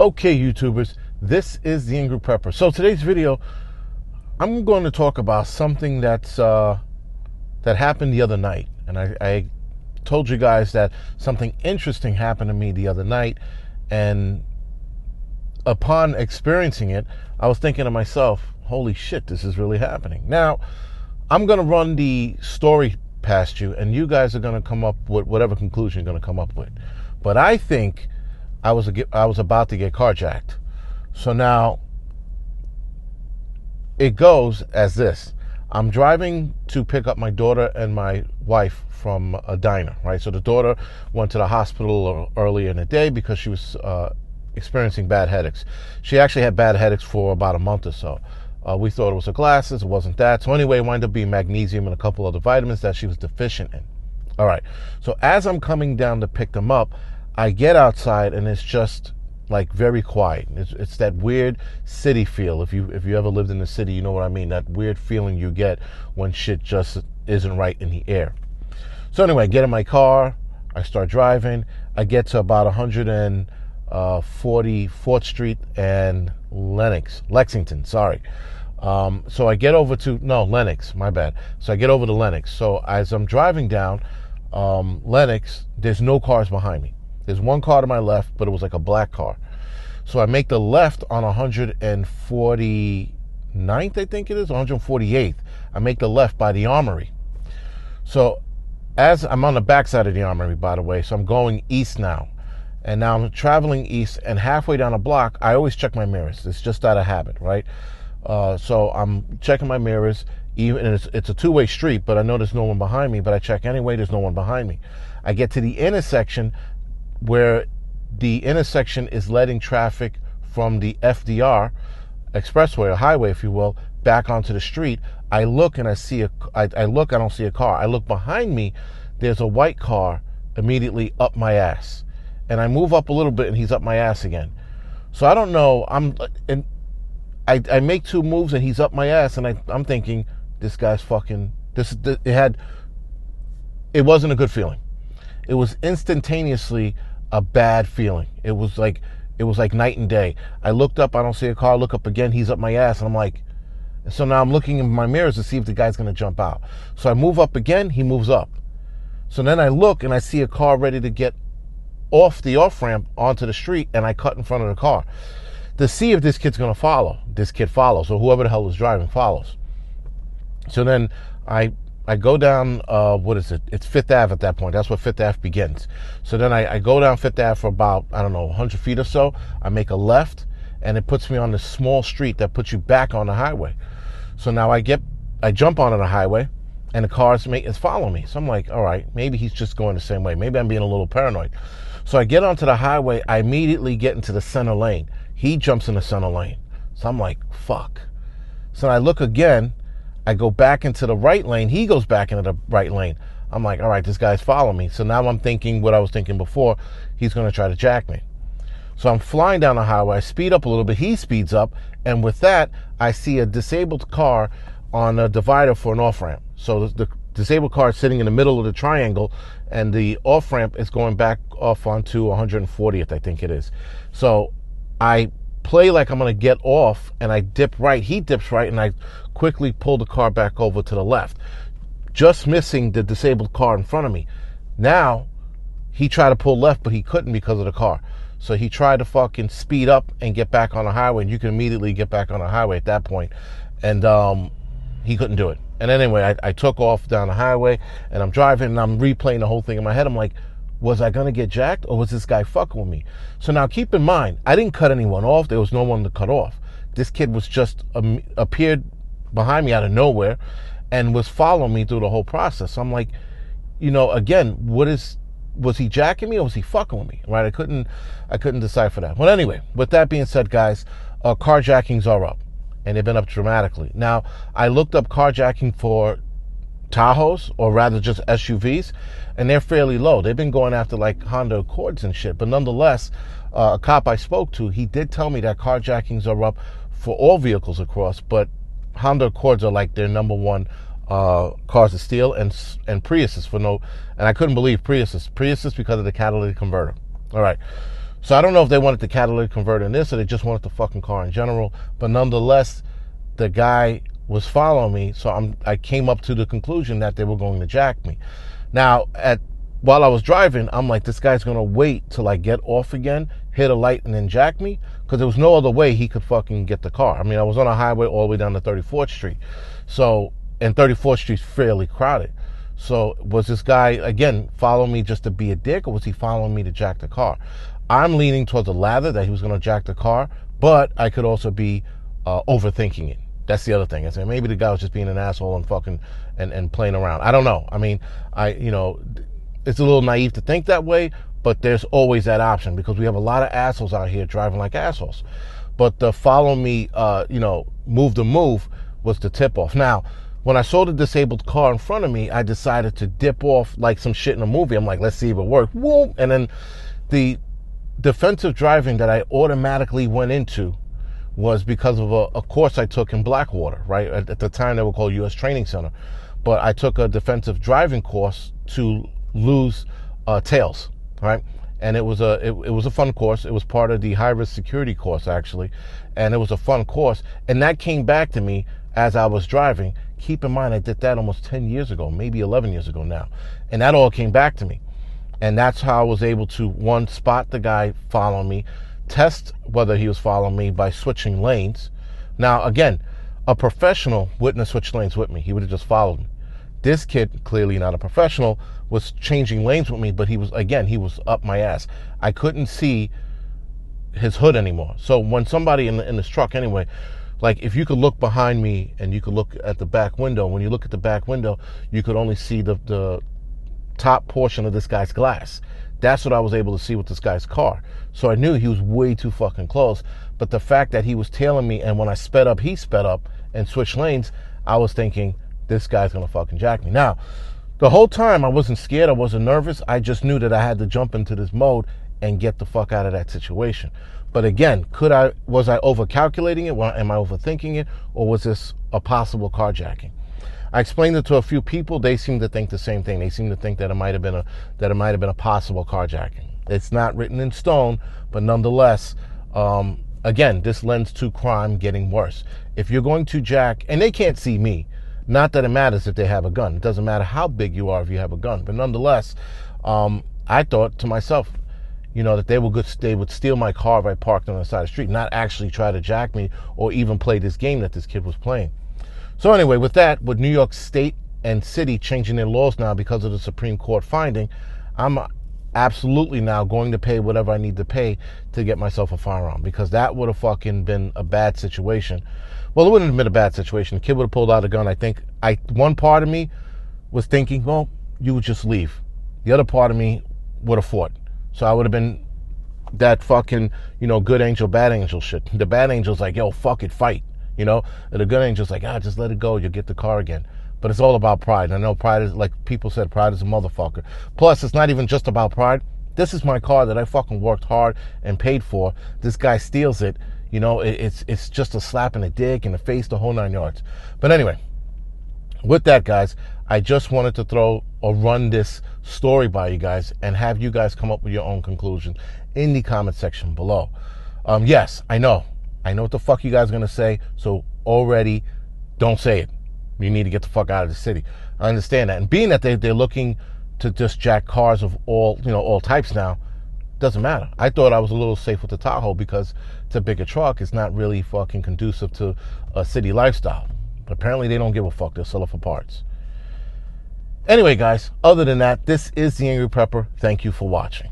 Okay, YouTubers, this is the In-Group Prepper. So today's video, I'm going to talk about something that happened the other night. And I told you guys that something interesting happened to me the other night. And upon experiencing it, I was thinking to myself, holy shit, this is really happening. Now, I'm going to run the story past you, and you guys are going to come up with whatever conclusion you're going to come up with. But I think I was about to get carjacked. So now it goes as this. I'm driving to pick up my daughter and my wife from a diner, right? So the daughter went to the hospital earlier in the day because she was experiencing bad headaches. She actually had bad headaches for about a month or so. We thought it was her glasses. It wasn't that. So anyway, it wound up being magnesium and a couple other vitamins that she was deficient in. All right. So as I'm coming down to pick them up, I get outside and it's just like very quiet. It's that weird city feel. If you ever lived in the city, you know what I mean. That weird feeling you get when shit just isn't right in the air. So anyway, I get in my car. I start driving. I get to about 144th Street and Lexington. Sorry. So I get over to Lenox. My bad. So I get over to Lenox. So as I'm driving down Lenox, there's no cars behind me. There's one car to my left, but it was like a black car. So I make the left on 149th, I think it is, 148th. I make the left by the Armory. So as I'm on the backside of the Armory, by the way, so I'm going east now. And now I'm traveling east, and halfway down the block, I always check my mirrors. It's just out of habit, right? So I'm checking my mirrors, even and it's a two-way street, but I know there's no one behind me, but I check anyway, there's no one behind me. I get to the intersection where the intersection is letting traffic from the FDR expressway or highway, if you will, back onto the street. I look and I see I don't see a car. I look behind me, there's a white car immediately up my ass. And I move up a little bit and he's up my ass again. So I don't know, I make two moves and he's up my ass, and I'm thinking, this guy's fucking, it wasn't a good feeling. It was instantaneously a bad feeling. It was like night and day. I looked up, I don't see a car. I look up again, he's up my ass, and I'm like, so now I'm looking in my mirrors to see if the guy's gonna jump out. So I move up again, he moves up. So then I look and I see a car ready to get off the off-ramp onto the street, and I cut in front of the car to see if this kid's gonna follow. This kid follows, or whoever the hell was driving follows. So then I go down, what is it? It's Fifth Ave at that point. That's where Fifth Ave begins. So then I go down Fifth Ave for about, 100 feet or so. I make a left, and it puts me on this small street that puts you back on the highway. So now I jump onto the highway, and the car is following me. So I'm like, all right, maybe he's just going the same way. Maybe I'm being a little paranoid. So I get onto the highway. I immediately get into the center lane. He jumps in the center lane. So I'm like, fuck. So I look again. I go back into the right lane. He goes back into the right lane. I'm like, all right, this guy's following me. So now I'm thinking what I was thinking before. He's going to try to jack me. So I'm flying down the highway. I speed up a little bit. He speeds up. And with that, I see a disabled car on a divider for an off-ramp. So the disabled car is sitting in the middle of the triangle, and the off-ramp is going back off onto 140th, I think it is. So I play like I'm going to get off, and I dip right. He dips right, and I quickly pull the car back over to the left, just missing the disabled car in front of me. Now, he tried to pull left, but he couldn't because of the car. So he tried to fucking speed up and get back on the highway, and you can immediately get back on the highway at that point. And he couldn't do it. And anyway, I took off down the highway, and I'm driving, and I'm replaying the whole thing in my head. I'm like, was I going to get jacked, or was this guy fucking with me? So now keep in mind, I didn't cut anyone off. There was no one to cut off. This kid was just appeared behind me out of nowhere and was following me through the whole process. So I'm like, again, was he jacking me, or was he fucking with me? Right? I couldn't decipher that. Well, anyway, with that being said, guys, carjackings are up, and they've been up dramatically. Now, I looked up carjacking for Tahoes, or rather just SUVs, and they're fairly low. They've been going after like Honda Accords and shit, but nonetheless, a cop I spoke to, he did tell me that carjackings are up for all vehicles across, but Honda Accords are like their number one cars to steal, and Priuses and I couldn't believe Priuses because of the catalytic converter. All right, So I don't know if they wanted the catalytic converter in this or they just wanted the fucking car in general. But nonetheless, the guy was following me, so I came up to the conclusion that they were going to jack me. Now, while I was driving, I'm like, this guy's going to wait till I get off again, hit a light, and then jack me? Because there was no other way he could fucking get the car. I mean, I was on a highway all the way down to 34th Street. So, and 34th Street's fairly crowded. So, was this guy, again, following me just to be a dick, or was he following me to jack the car? I'm leaning towards the latter, that he was going to jack the car, but I could also be overthinking it. That's the other thing. I said maybe the guy was just being an asshole and fucking and playing around. I don't know. I mean, it's a little naive to think that way, but there's always that option because we have a lot of assholes out here driving like assholes. But the follow me, move to move was the tip off. Now, when I saw the disabled car in front of me, I decided to dip off like some shit in a movie. I'm like, let's see if it works. Whoop. And then the defensive driving that I automatically went into was because of a course I took in Blackwater, right? At the time, they were called U.S. Training Center. But I took a defensive driving course to lose tails, right? And it was a fun course. It was part of the high-risk security course, actually. And it was a fun course. And that came back to me as I was driving. Keep in mind, I did that almost 10 years ago, maybe 11 years ago now. And that all came back to me. And that's how I was able to, one, spot the guy following me, test whether he was following me by switching lanes. Now, again, a professional wouldn't have switched lanes with me. He would have just followed me. This kid, clearly not a professional, was changing lanes with me, but he was up my ass. I couldn't see his hood anymore. So when somebody in this truck, anyway, like if you could look behind me and you could look at the back window, when you look at the back window, you could only see the top portion of this guy's glass. That's what I was able to see with this guy's car. So I knew he was way too fucking close. But the fact that he was tailing me, and when I sped up, he sped up and switched lanes, I was thinking, this guy's gonna fucking jack me. Now, the whole time I wasn't scared, I wasn't nervous. I just knew that I had to jump into this mode and get the fuck out of that situation. But again, was I overcalculating it? Am I overthinking it? Or was this a possible carjacking? I explained it to a few people. They seem to think the same thing. They seem to think that it might have been a possible carjacking. It's not written in stone, but nonetheless, again, this lends to crime getting worse. If you're going to jack, and they can't see me, not that it matters if they have a gun. It doesn't matter how big you are if you have a gun. But nonetheless, I thought to myself, that they would steal my car if I parked on the side of the street, not actually try to jack me or even play this game that this kid was playing. So anyway, with New York State and City changing their laws now because of the Supreme Court finding, I'm absolutely now going to pay whatever I need to pay to get myself a firearm, because that would have fucking been a bad situation. Well, it wouldn't have been a bad situation. The kid would have pulled out a gun. I think one part of me was thinking, well, you would just leave. The other part of me would have fought. So I would have been that fucking, good angel, bad angel shit. The bad angel's like, yo, fuck it, fight. And the good angel's like, just let it go. You'll get the car again. But it's all about pride. And I know pride is, like people said, pride is a motherfucker. Plus, it's not even just about pride. This is my car that I fucking worked hard and paid for. This guy steals it. It's just a slap in the dick, in the face, the whole 9 yards. But anyway, with that, guys, I just wanted to throw or run this story by you guys and have you guys come up with your own conclusion in the comment section below. Yes, I know what the fuck you guys are going to say, so already don't say it. You need to get the fuck out of the city. I understand that. And being that they're looking to just jack cars of all types now, doesn't matter. I thought I was a little safe with the Tahoe because it's a bigger truck. It's not really fucking conducive to a city lifestyle. But apparently they don't give a fuck. They'll sell it for parts. Anyway, guys, other than that, this is The Angry Prepper. Thank you for watching.